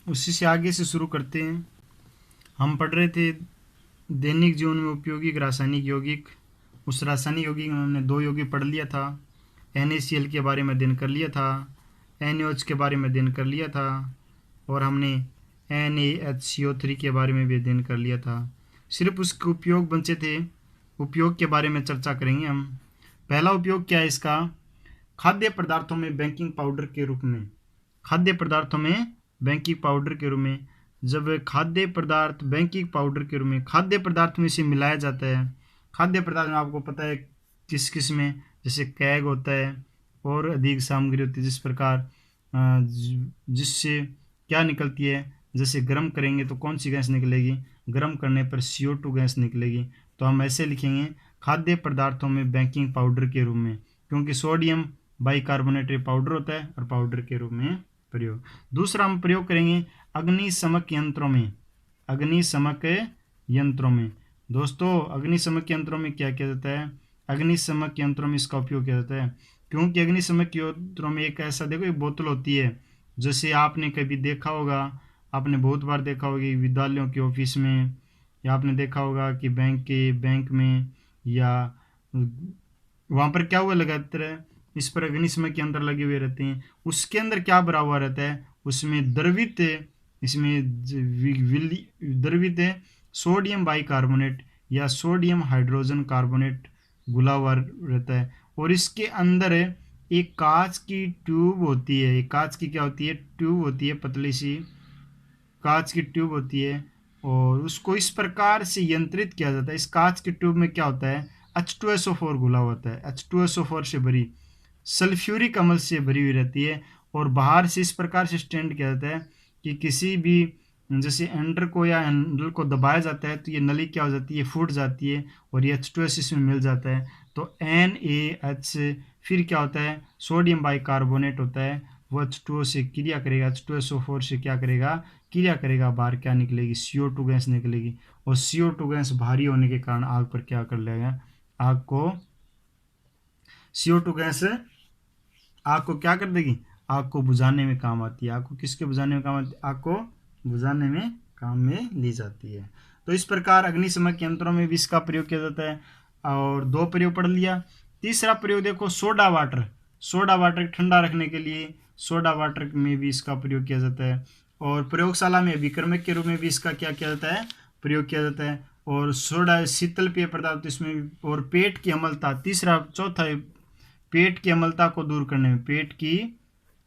उसी से आगे से शुरू करते हैं। हम पढ़ रहे थे दैनिक जीवन में उपयोगी रासायनिक यौगिक। उस रासायनिक यौगिक में हमने 2 यौगिक पढ़ लिया था। NaCl के बारे में अध्ययन कर लिया था, NaOH के बारे में अध्ययन कर लिया था, और हमने NaHCO3 के बारे में भी अध्ययन कर लिया था। सिर्फ उसके उपयोग बचे थे। उपयोग के बारे में चर्चा करेंगे हम। पहला उपयोग क्या है इसका? खाद्य पदार्थों में बेकिंग पाउडर के रूप में। खाद्य पदार्थों में बेकिंग पाउडर के रूप में, जब खाद्य पदार्थ बेकिंग पाउडर के रूप में खाद्य पदार्थ में इसे मिलाया जाता है। खाद्य पदार्थ में आपको पता है किस किस में, जैसे कैग होता है और अधिक सामग्री होती है, जिस प्रकार जिससे क्या निकलती है, जैसे गर्म करेंगे तो कौन सी गैस निकलेगी? गर्म करने पर CO2 गैस निकलेगी। तो हम ऐसे लिखेंगे खाद्य पदार्थों में बेकिंग पाउडर के रूप में, क्योंकि सोडियम बाइकार्बोनेट पाउडर होता है और पाउडर के रूप में प्रयोग। दूसरा हम प्रयोग करेंगे अग्निशमक यंत्रों में। अग्निशमक यंत्रों में दोस्तों, अग्निशमक यंत्रों में क्या किया जाता है? अग्निशमक यंत्रों में इसका उपयोग किया जाता है क्योंकि अग्निशमक यंत्रों में एक ऐसा, देखो एक बोतल होती है, जैसे आपने कभी देखा होगा, आपने बहुत बार देखा होगा विद्यालयों के ऑफिस में, या आपने देखा होगा कि बैंक में, या वहाँ पर क्या हुआ लगाते रहे, इस पर अग्निशमक के अंदर लगे हुए रहते हैं। उसके अंदर क्या भरा हुआ रहता है? उसमें द्रवित, इसमें द्रवित सोडियम बाइकार्बोनेट या सोडियम हाइड्रोजन कार्बोनेट घुला हुआ रहता है। और इसके अंदर एक कांच की ट्यूब होती है। एक कांच की क्या होती है? ट्यूब होती है, पतली सी कांच की ट्यूब होती है, और उसको इस प्रकार से यंत्रित किया जाता है। इस कांच की ट्यूब में क्या होता है? H2SO4 घुला होता है। H2SO4 से भरी, सल्फ्यूरिक अम्ल से भरी हुई रहती है, और बाहर से इस प्रकार से स्टैंड किया जाता है कि किसी भी, जैसे एंडर को या हैंडल को दबाया जाता है तो ये नली क्या हो जाती है? फूट जाती है, और ये H2S इसमें मिल जाता है। तो NaH फिर क्या होता है? सोडियम बाइकार्बोनेट होता है, वो H2O से क्रिया करेगा, H2SO4 से क्या करेगा? क्रिया करेगा, बाहर क्या निकलेगी? CO2 गैस निकलेगी, और CO2 गैस भारी होने के कारण आग पर क्या कर लेगा? आग को CO2 गैस आग को क्या कर देगी? आग को बुझाने में काम आती है। आग को किसके बुझाने में काम आती है? आग को बुझाने में काम में ली जाती है। तो इस प्रकार अग्निशमक यंत्रों में भी इसका प्रयोग किया जाता है। और 2 प्रयोग पढ़ लिया। तीसरा प्रयोग देखो, सोडा वाटर। सोडा वाटर ठंडा रखने के लिए सोडा वाटर में भी इसका प्रयोग किया जाता है। और प्रयोगशाला में विक्रमक के रूप में भी इसका क्या किया जाता है? प्रयोग किया जाता है। और सोडा शीतल पेय पदार्थ इसमें, और पेट की अम्लता, तीसरा चौथा पेट की अम्लता को दूर करने में, पेट की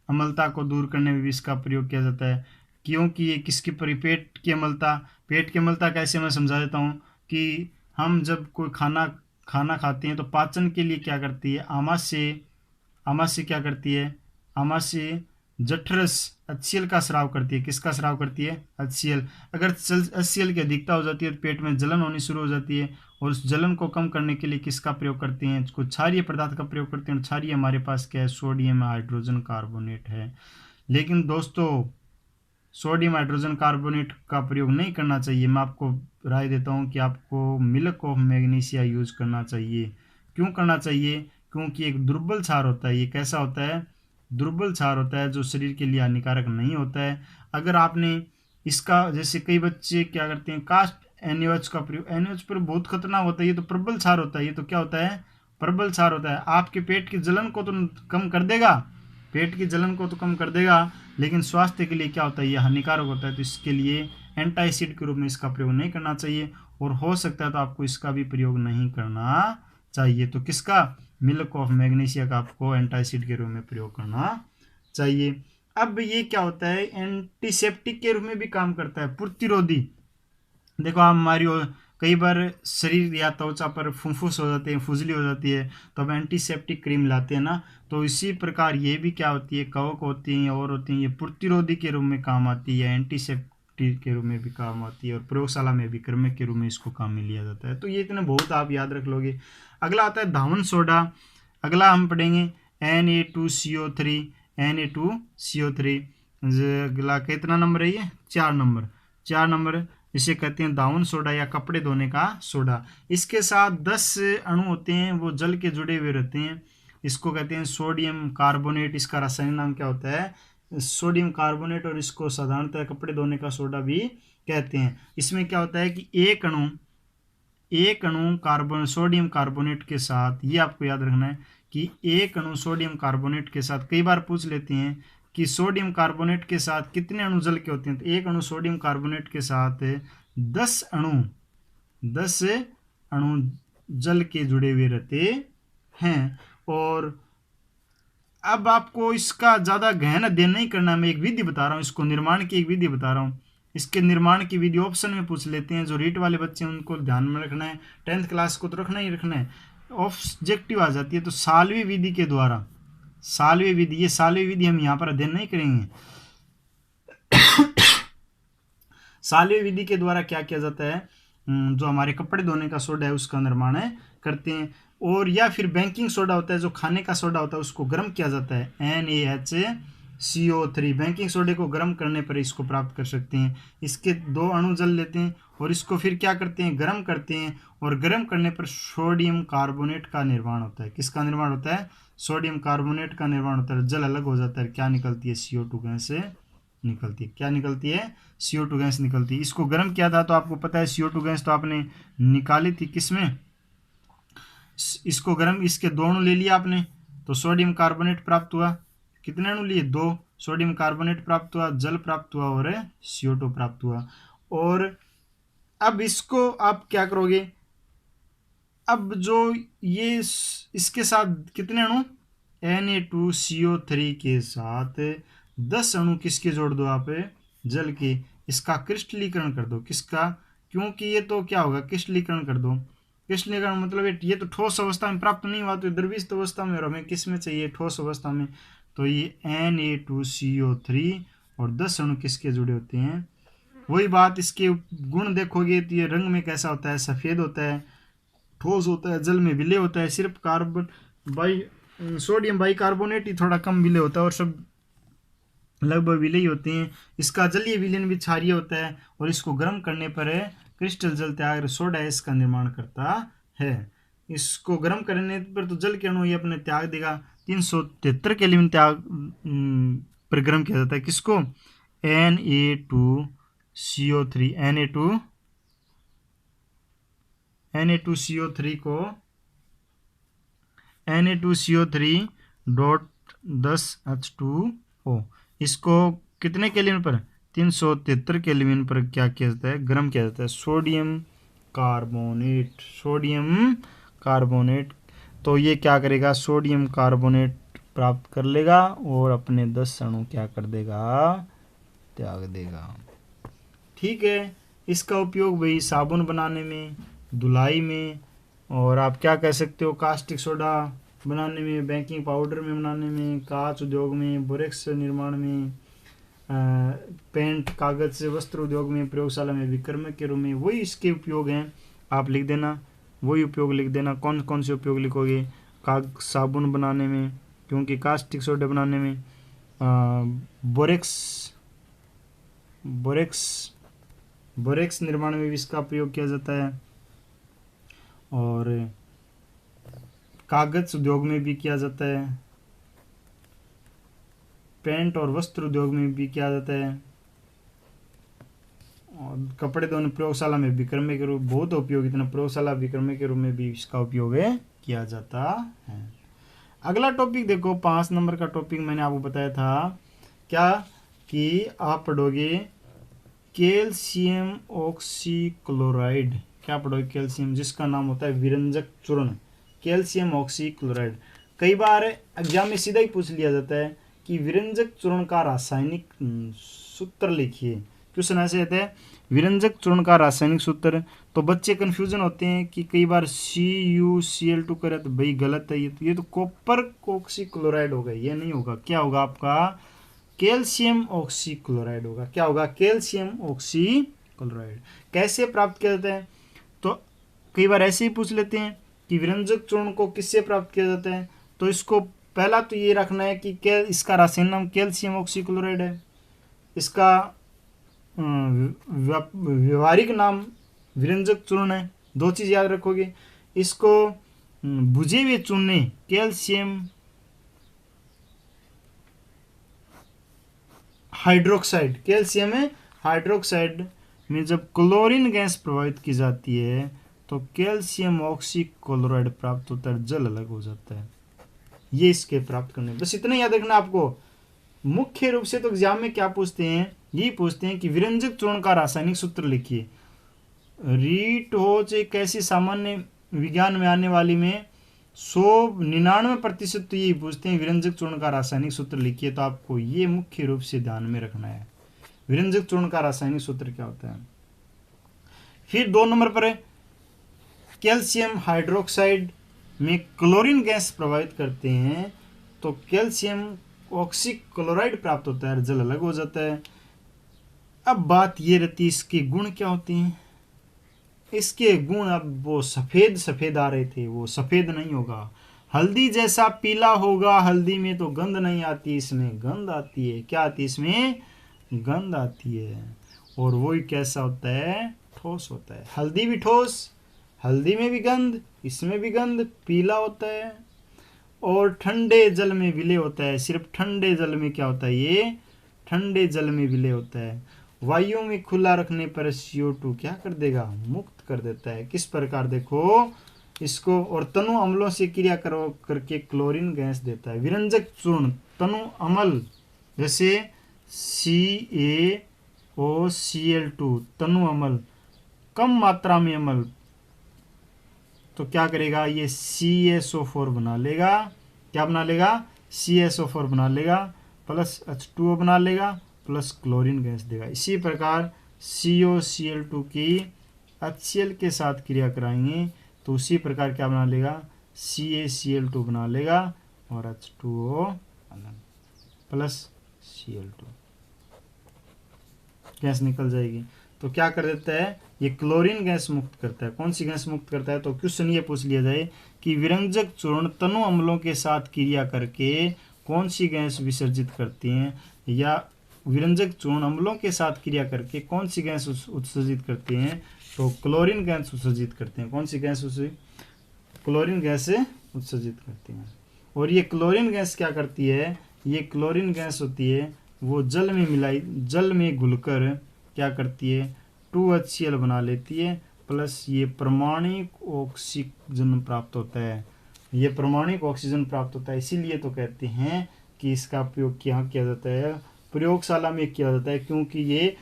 अम्लता को दूर करने में भी इसका प्रयोग किया जाता है। क्योंकि ये किसकी पेट की अम्लता, पेट की अम्लता कैसे, मैं समझा देता हूँ कि हम जब कोई खाना खाते हैं तो पाचन के लिए क्या करती है? आमाशय क्या करती है? आमाशय जठरस HCl का स्राव करती है। किसका स्राव करती है? HCl। अगर HCl की अधिकता हो जाती है तो पेट में जलन होनी शुरू हो जाती है, और उस जलन को कम करने के लिए किसका प्रयोग करते हैं? कुछ क्षारीय पदार्थ का प्रयोग करते हैं। क्षारीय हमारे पास क्या है? सोडियम हाइड्रोजन कार्बोनेट है। लेकिन दोस्तों, सोडियम हाइड्रोजन कार्बोनेट का प्रयोग नहीं करना चाहिए। मैं आपको राय देता हूँ कि आपको मिल्क ऑफ मैग्नीशिया यूज करना चाहिए। क्यों करना चाहिए? क्योंकि एक दुर्बल क्षार होता है। ये कैसा होता है? दुर्बल क्षार होता है, जो शरीर के लिए हानिकारक नहीं होता है। अगर आपने इसका, जैसे कई बच्चे क्या करते हैं, कास्ट NaOH का प्रयोग, NaOH पर बहुत खतरनाक होता है। ये तो प्रबल क्षार होता है। ये तो क्या होता है? प्रबल क्षार होता है। आपके पेट की जलन को तो कम कर देगा, पेट की जलन को तो कम कर देगा, लेकिन स्वास्थ्य के लिए क्या होता है? ये हानिकारक होता है। तो इसके लिए एंटाइसिड के रूप में इसका प्रयोग नहीं करना चाहिए, और हो सकता है तो आपको इसका भी प्रयोग नहीं करना चाहिए। तो किसका? मिल्क ऑफ मैग्नीशिया का आपको एंटाइसिड के रूप में प्रयोग करना चाहिए। अब ये क्या होता है? एंटीसेप्टिक के रूप में भी काम करता है, प्रतिरोधी। देखो आप हमारी कई बार शरीर या त्वचा पर फुंफुस हो जाते हैं, खुजली हो जाती है, तो हम एंटीसेप्टिक क्रीम लाते हैं ना। तो इसी प्रकार ये भी क्या होती है? कवक होती हैं और होती हैं, ये प्रतिरोधी के रूप में काम आती है, एंटीसेप्टिक के रूप में भी काम आती है, और प्रयोगशाला में भी क्रमिक के रूप में इसको काम में लिया जाता है। तो ये इतने बहुत आप याद रख लोगे। अगला आता है धावन सोडा। अगला हम पढ़ेंगे Na2CO3। Na2CO3 अगला कितना नंबर है? ये 4 नंबर। 4 नंबर इसे कहते हैं दावन सोडा या कपड़े धोने का सोडा। इसके साथ 10 अणु होते हैं, वो जल के जुड़े हुए रहते हैं। इसको कहते हैं सोडियम कार्बोनेट। इसका रासायनिक नाम क्या होता है? सोडियम कार्बोनेट, और इसको साधारणतः कपड़े धोने का सोडा भी कहते हैं। इसमें क्या होता है कि एक अणु कार्बन सोडियम कार्बोनेट के साथ, ये आपको याद रखना है कि एक अणु सोडियम कार्बोनेट के साथ, कई बार पूछ लेते हैं कि सोडियम कार्बोनेट के साथ कितने अणु जल के होते हैं, तो एक अणु सोडियम कार्बोनेट के साथ 10 अणु जल के जुड़े हुए रहते हैं। और अब आपको इसका ज़्यादा गहन अध्ययन नहीं करना, मैं एक विधि बता रहा हूँ, इसको निर्माण की एक विधि बता रहा हूँ। इसके निर्माण की विधि ऑप्शन में पूछ लेते हैं, जो रीट वाले बच्चे हैं उनको ध्यान में रखना है, 10th क्लास को तो रखना ही रखना है। ऑब्जेक्टिव आ जाती है, तो साल्वी विधि के द्वारा, साल्वी विधि, ये साल्वी विधि हम यहाँ पर अध्ययन नहीं करेंगे। साल्वी विधि के द्वारा क्या किया जाता है, जो हमारे कपड़े धोने का सोडा है उसका निर्माण करते हैं। और या फिर बेकिंग सोडा होता है, जो खाने का सोडा होता है, उसको गर्म किया जाता है, NaHCO3। बेकिंग सोडे को गर्म करने पर इसको प्राप्त कर सकते हैं। इसके 2 अणु जल लेते हैं और इसको फिर क्या करते हैं, गर्म करते हैं, और गर्म करने पर सोडियम कार्बोनेट का निर्माण होता है। किसका निर्माण होता है, सोडियम कार्बोनेट का निर्माण होता है। जल अलग हो जाता है, क्या निकलती है, CO2 गैस निकलती है। क्या निकलती है, CO2 गैस निकलती है। इसको गर्म किया था तो आपको पता है CO2 गैस तो आपने निकाली थी किसमें, इसको गर्म, इसके 2 अणु ले लिया आपने, तो सोडियम कार्बोनेट प्राप्त हुआ। कितने अणु लिए, 2, सोडियम कार्बोनेट प्राप्त हुआ, जल प्राप्त हुआ और CO2 प्राप्त हुआ। और अब इसको आप क्या करोगे, अब जो ये इसके साथ कितने अणु, Na2CO3 के साथ 10 अणु किसके जोड़ दो आप, जल के, इसका क्रिस्टलीकरण कर दो। किसका, क्योंकि ये तो क्या होगा, क्रिस्टलीकरण कर दो। क्रिस्टलीकरण मतलब ये तो ठोस अवस्था में प्राप्त नहीं हुआ, तो द्रवीय अवस्था में, और हमें किस में चाहिए, ठोस अवस्था में। तो ये Na2CO3 और 10 अणु किसके जुड़े होते हैं। वही बात, इसके गुण देखोगे तो ये रंग में कैसा होता है, सफ़ेद होता है, ठोस होता है, जल में विलय होता है। सिर्फ सोडियम बाइकार्बोनेट ही थोड़ा कम विलय होता है, और सब लगभग विलय होते हैं। इसका जलीय विलयन भी क्षारीय होता है, और इसको गर्म करने पर क्रिस्टल जल त्याग सोडा एस का निर्माण करता है। इसको गर्म करने पर तो जल के अणु ये अपने त्याग देगा। 373 केल्विन त्याग पर गर्म किया जाता है। किसको, Na2CO3 Na2CO3 को Na2CO3.10H2O, इसको कितने केल्विन पर, 373 केल्विन पर क्या किया जाता है, गर्म किया जाता है। सोडियम कार्बोनेट, तो ये क्या करेगा, सोडियम कार्बोनेट प्राप्त कर लेगा और अपने 10 अणु क्या कर देगा, त्याग देगा। ठीक है, इसका उपयोग भाई साबुन बनाने में, धुलाई में, और आप क्या कह सकते हो, कास्टिक सोडा बनाने में, बेकिंग पाउडर में बनाने में, कांच उद्योग में, बोरेक्स निर्माण में, पेंट कागज से वस्त्र उद्योग में, प्रयोगशाला में विक्रमक के रूप में, वही इसके उपयोग हैं। आप लिख देना, वही उपयोग लिख देना। कौन कौन से उपयोग लिखोगे, साबुन बनाने में, क्योंकि कास्टिक सोडा बनाने में, बोरेक्स निर्माण में भी इसका प्रयोग किया जाता है, और कागज उद्योग में भी किया जाता है, पेंट और वस्त्र उद्योग में भी किया जाता है, और कपड़े धोने प्रयोगशाला में विक्रमक के रूप, बहुत उपयोग, इतना प्रयोगशाला विक्रमक के रूप में भी इसका उपयोग किया जाता है। अगला टॉपिक देखो, 5 नंबर का टॉपिक मैंने आपको बताया था क्या, कि आप पढ़ोगे कैल्शियम ऑक्सीक्लोराइड। क्या पढ़ोगे, कैल्शियम, जिसका नाम होता है विरंजक चूर्ण, कैल्शियम ऑक्सीक्लोराइड। कई बार एग्जाम में सीधा ही पूछ लिया जाता है कि विरंजक चूर्ण का रासायनिक सूत्र लिखिए। क्वेश्चन ऐसे रहता है, विरंजक चूर्ण का रासायनिक सूत्र। तो बच्चे कन्फ्यूजन होते हैं कि कई बार CuCl2 करे तो भाई गलत है, ये तो कॉपर ऑक्सीक्लोराइड होगा, ये नहीं होगा। क्या होगा आपका, कैल्शियम ऑक्सीक्लोराइड होगा। क्या होगा, कैल्शियम ऑक्सीक्लोराइड। कैसे प्राप्त किया जाता है, तो कई बार ऐसे ही पूछ लेते हैं कि विरंजक चूर्ण को किससे प्राप्त किया जाता है। तो इसको पहला तो ये रखना है कि इसका रासायनिक नाम कैल्शियम ऑक्सीक्लोराइड है, इसका व्यवहारिक नाम विरंजक चूर्ण है। 2 चीज़ याद रखोगे, इसको बुझे हुए चूने कैल्शियम हाइड्रोक्साइड, कैल्शियम हाइड्रोक्साइड में जब क्लोरीन गैस प्रभावित की जाती है तो कैल्शियम ऑक्सीक्लोराइड प्राप्त होता है, जल अलग हो जाता है। ये इसके प्राप्त करने, बस इतना याद रखना आपको। मुख्य रूप से तो एग्जाम में क्या पूछते हैं, ये पूछते हैं कि विरंजक चूर्ण का रासायनिक सूत्र लिखिए। रीट हो चाहे कैसी सामान्य विज्ञान में आने वाली में 99% तो यही पूछते हैं विरंजक चूर्ण का रासायनिक सूत्र लिखिए। तो आपको ये मुख्य रूप से ध्यान में रखना है, विरंजक चूर्ण का रासायनिक सूत्र क्या होता है। फिर 2 नंबर पर कैल्शियम हाइड्रोक्साइड में क्लोरीन गैस प्रभावित करते हैं तो कैल्शियम ऑक्सीक्लोराइड प्राप्त होता है, जल अलग हो जाता है। अब बात ये रहती है इसके गुण क्या होते हैं। इसके गुण, अब वो सफेद सफेद आ रहे थे, वो सफेद नहीं होगा, हल्दी जैसा पीला होगा। हल्दी में तो गंध नहीं आती, इसमें गंध आती है। क्या आती है इसमें, गंध आती है। और वही कैसा होता है, ठोस होता है। हल्दी भी ठोस, हल्दी में भी गंध, इसमें भी गंध, पीला होता है और ठंडे जल में विलय होता है। सिर्फ ठंडे जल में क्या होता है, ये ठंडे जल में विलय होता है। वायु में खुला रखने पर CO2 क्या कर देगा, मुक्त कर देता है। किस प्रकार, देखो इसको, और तनु अम्लों से क्रिया करो करके क्लोरीन गैस देता है। विरंजक चूर्ण तनु अम्ल जैसे CaOCl2 तनु अम्ल, कम मात्रा में अम्ल तो क्या करेगा, ये CSO4 बना लेगा। क्या बना लेगा, CSO4 बना लेगा, प्लस H2O बना लेगा, प्लस क्लोरीन गैस देगा। इसी प्रकार COCl2 की HCl के साथ क्रिया कराएंगे तो उसी प्रकार क्या बना लेगा, CaCl2 बना लेगा और H2O प्लस Cl2 गैस निकल जाएगी। तो क्या कर देता है, ये क्लोरीन गैस मुक्त करता है। कौन सी गैस मुक्त करता है, तो क्वेश्चन ये पूछ लिया जाए कि विरंजक चूर्ण तनु अम्लों के साथ क्रिया करके कौन सी गैस विसर्जित करती हैं, या विरंजक चूर्ण अम्लों के साथ क्रिया करके कौन सी गैस उत्सर्जित करते हैं, तो क्लोरीन गैस उत्सर्जित करते हैं। कौन सी गैस क्लोरीन गैस उत्सर्जित करते हैं। और ये क्लोरीन गैस क्या करती है, ये क्लोरीन गैस होती है वो जल में घुलकर क्या करती है, 2HCl बना लेती है, प्लस ये परमाणुक ऑक्सीजन प्राप्त होता है। ये परमाणुक ऑक्सीजन प्राप्त होता है, इसीलिए तो कहते हैं कि इसका उपयोग यहाँ किया जाता है, प्रयोगशाला में किया जाता है, क्योंकि ये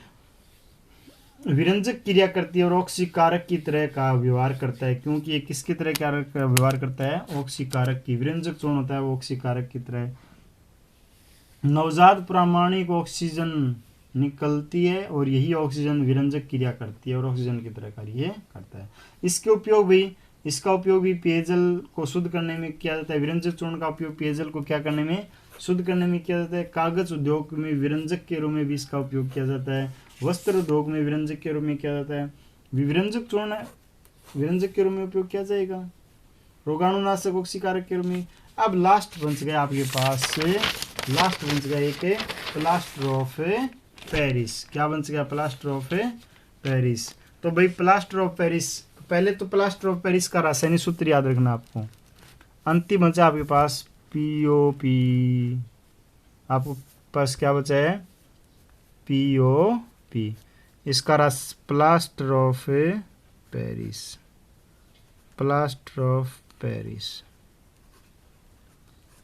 विरंजक क्रिया करती है और ऑक्सीकारक की तरह का व्यवहार करता है। क्योंकि ये किसकी तरह का व्यवहार करता है, ऑक्सीकारक की। विरंजक चूर्ण होता है वो ऑक्सीकारक की तरह। नवजात प्रामाणिक ऑक्सीजन निकलती है और यही ऑक्सीजन विरंजक क्रिया करती है और ऑक्सीजन की तरह कार्य करता है। इसका उपयोग भी पेयजल को शुद्ध करने में किया जाता है। विरंजक चूर्ण का उपयोग पेयजल को क्या करने में, शुद्ध करने में किया जाता है। कागज उद्योग में विरंजक के रूप में भी इसका उपयोग किया जाता है। वस्त्र उद्योग में विरंजक के रूप में किया जाता है। विरंजक चूर्ण विरंजक के रूप में उपयोग किया जाएगा, रोगाणुनाशक ऑक्सीकारक के रूप में। अब लास्ट बन गया आपके पास से, लास्ट बन गया एक प्लास्टर ऑफ पेरिस। क्या बन गया, प्लास्टर ऑफ पेरिस। तो भाई प्लास्टर ऑफ पेरिस, पहले तो प्लास्टर ऑफ पेरिस का रासायनिक सूत्र याद रखना आपको। अंतिम बचा आपके पास POP, आपको पास क्या बचा है, POP। इसका plaster of Paris, plaster of Paris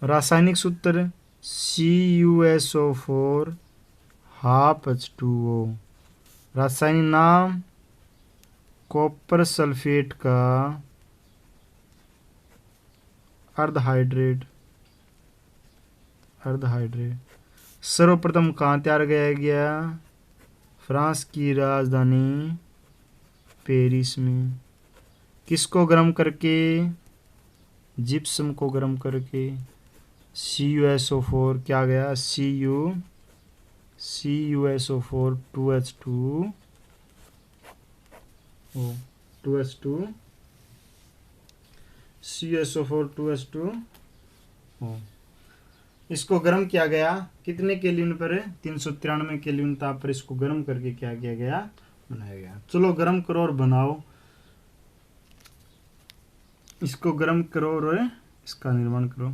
रासायनिक सूत्र CuSO4 हाफ H2O। रासायनिक नाम कॉपर सल्फेट का अर्धहाइड्रेट। सर्वप्रथम कहाँ तैयार किया गया, फ्रांस की राजधानी पेरिस में। किसको गर्म करके, जिप्सम को गर्म करके। CuSO4 क्या गया, CuSO4 2H2O, 2H2, CuSO4 2H2O। इसको गर्म किया गया कितने केल्विन पर, 393 केल्विन ताप पर इसको गर्म करके क्या किया गया, बनाया गया। चलो गर्म करो और बनाओ, इसको गर्म करो और इसका निर्माण करो।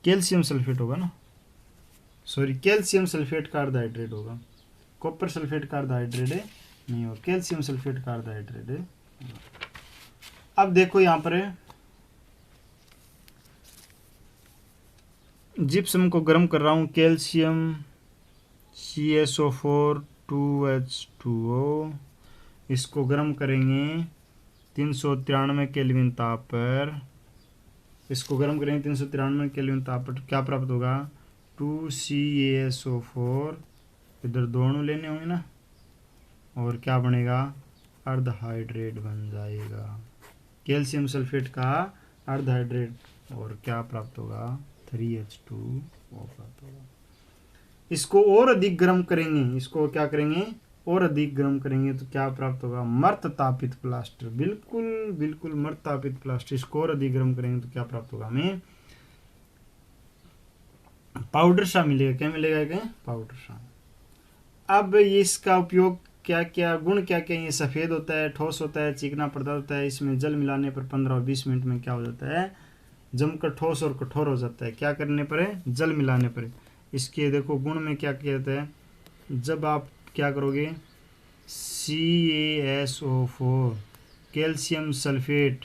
कैल्शियम सल्फेट होगा ना, सॉरी कैल्शियम सल्फेट का अर्धहाइड्रेट होगा, कॉपर सल्फेट का अर्धहाइड्रेट है नहीं होगा, कैल्शियम सल्फेट का अर्धहाइड्रेट है। अब देखो यहाँ पर है जिप्सम को गर्म कर रहा हूँ, कैल्शियम CaSO4 2H2O, इसको गर्म करेंगे 393 केल्विन ताप पर, इसको गर्म करेंगे 393 केल्विन ताप पर, क्या प्राप्त होगा 2CaSO4, इधर दोनों लेने होंगे ना, और क्या बनेगा अर्धहाइड्रेट बन जाएगा, कैल्शियम सल्फेट का अर्धहाइड्रेट, और क्या प्राप्त होगा 3H2O प्राप्त होगा। इसको और अधिक गर्म करेंगे, इसको क्या करेंगे और अधिक गर्म करेंगे तो क्या प्राप्त होगा मर्त तापित प्लास्टर, बिल्कुल बिल्कुल मर्त तापित प्लास्टर। इसको और अधिक गर्म करेंगे तो क्या प्राप्त होगा हमें पाउडर सा मिलेगा, क्या मिलेगा क्या पाउडर सा। अब ये इसका उपयोग क्या क्या, गुण क्या क्या, ये सफ़ेद होता है, ठोस होता है, चिकना पदार्थ होता है, इसमें जल मिलाने पर 15 और 20 मिनट में क्या हो जाता है जमकर ठोस और कठोर हो जाता है, क्या करने पर है जल मिलाने पर। इसके देखो गुण में क्या कहता है, जब आप क्या करोगे CaSO4 कैल्शियम सल्फेट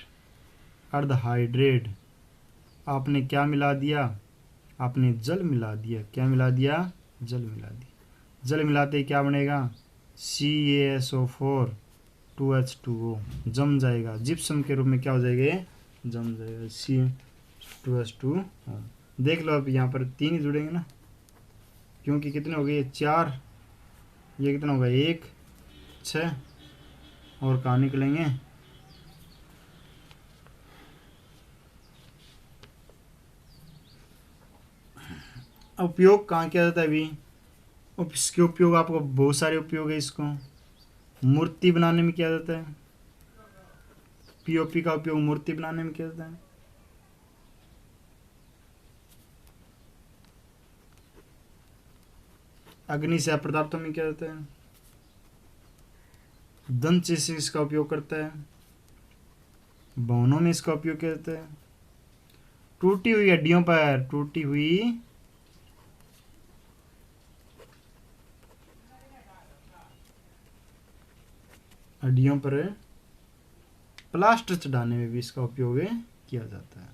अर्धहाइड्रेट, आपने क्या मिला दिया, आपने जल मिला दिया, क्या मिला दिया जल मिला दिया, जल मिलाते ही क्या बनेगा CaSO4 2H2O जम जाएगा, जिप्सम के रूप में क्या हो जाएगा जम जाएगा C2H2O। देख लो अब यहाँ पर 3 ही जुड़ेंगे ना, क्योंकि कितने हो गए 4, ये कितना होगा 1 6, और कहाँ निकलेंगे उपयोग कहाँ किया जाता है अभी, इसके उपयोग आपको बहुत सारे उपयोग है, इसको मूर्ति बनाने में किया जाता है, POP का उपयोग मूर्ति बनाने में किया जाता है, अग्नि से पदार्थों में किया जाता है, दंत से इसका उपयोग करता है, भवनों में इसका उपयोग किया जाता है, टूटी हुई हड्डियों पर, टूटी हुई हड्डियों पर प्लास्टर चढ़ाने में भी इसका उपयोग किया जाता है।